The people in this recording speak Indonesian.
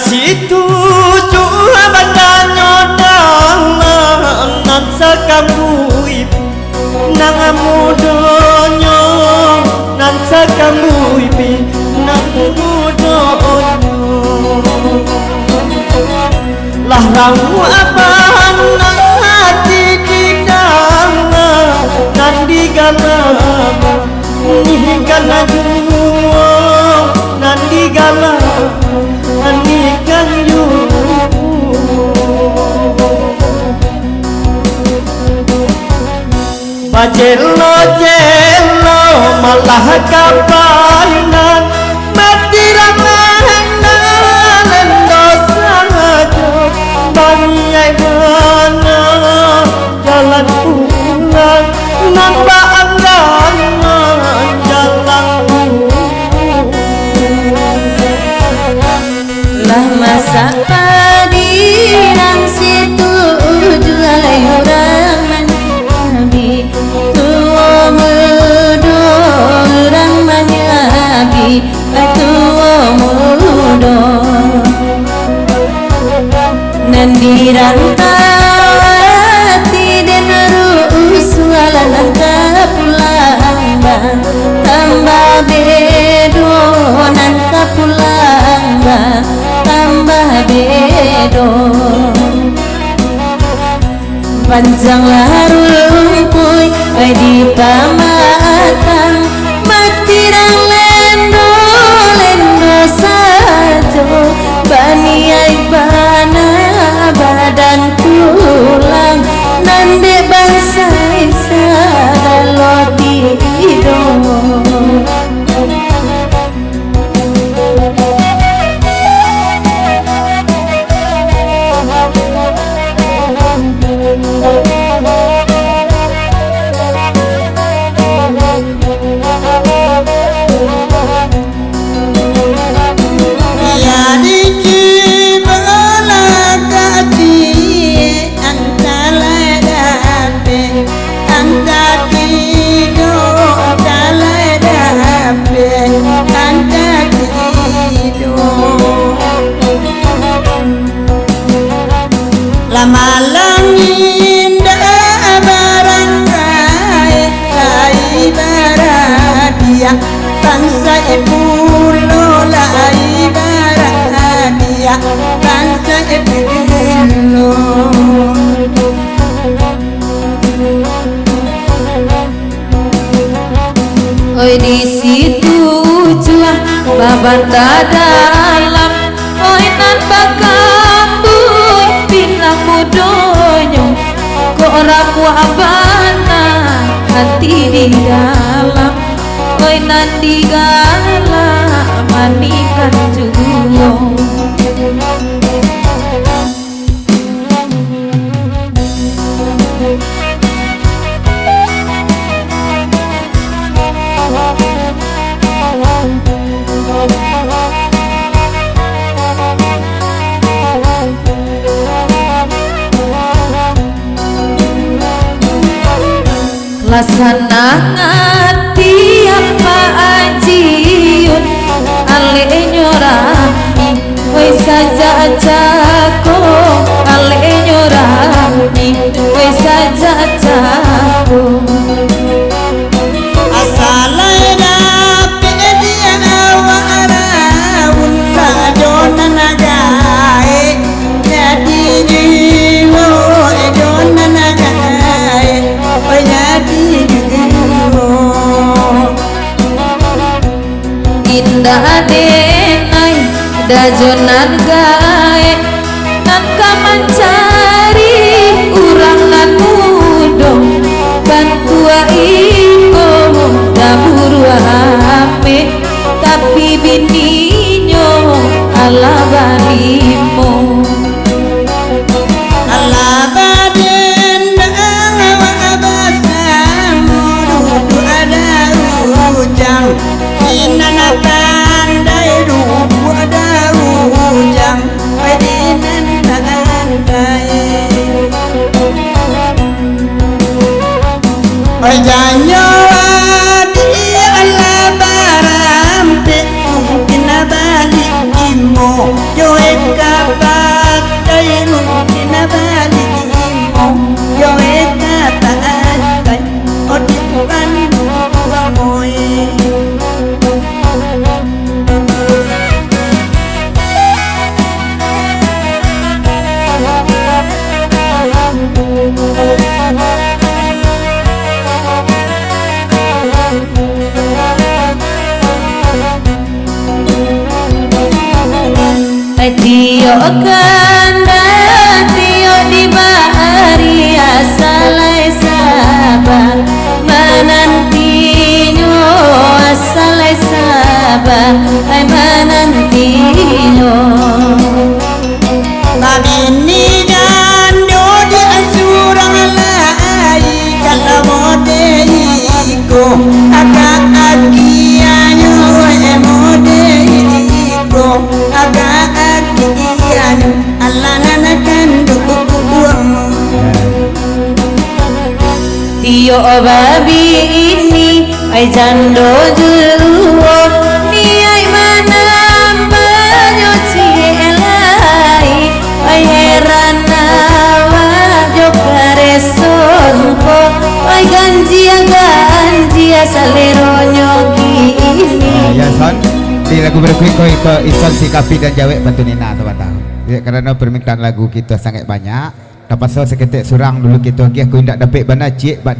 situ cua bandanya nan sakamui nang mudonyo nan sakamui nang mudonyo lah ramu apaan nang hati dikang nan digala nikana juo nan digala nikan yu bajelo jelo malah kapanan mati rangan lendo sangajo banyai mana jalan pulang namba anggan jalan lah masa padirang situ jualai orang manabi tuo mudo orang manabi tuo mudo nandiran hati dan rus walalah kapulang tambah bedo nan kapulang tambah bedo panjanglah rumpuy di pamatang matirang lendo lendo sajo baniai bana badan tulang nande bangsa sadalo tido malang indah barangkai lai baradia bangsa pulo lai baradia bangsa pulo oi di situ jua babat dalam oi nan bakambui pinang mudonyo kok ramu abana hati di dalam oi nan digala manikan juo lasana ngati apa ajiun ale nyorami woi saja ajaku ale nyorami woi saja ajaku asalai dapet dia awaraun sajona nagae jadi jiwo jona nagae jadi indah adenai dajonan gae nan kamancari urang nan mudong bantua iko daburu ame tapi bininyo ala balimo ala baden awa abasamu dudu ada ujang inana pandai dudu ada ujang pedinan pandai ojanyo adi ala barampe mungkin abali imo joeka Tio kanda tio di bahari asalai sabah menantinya asalai sabah ay menantinya Babini gando di asurang lai kalau modeiko agak agianyo modeiko agak agianyo alana kandung Tio babi ini ay jando juruo ni ay manambanyo cielai ay heran nawa jo karesonko ay ganjia saleronyo kini Ya son di lagu berikut itu Ison Sikapi dan Jawek bantu Nina teman-teman ya, karena permintaan lagu kita sangat banyak dapat seketik surang dulu kita aku tidak dapat bana cik bak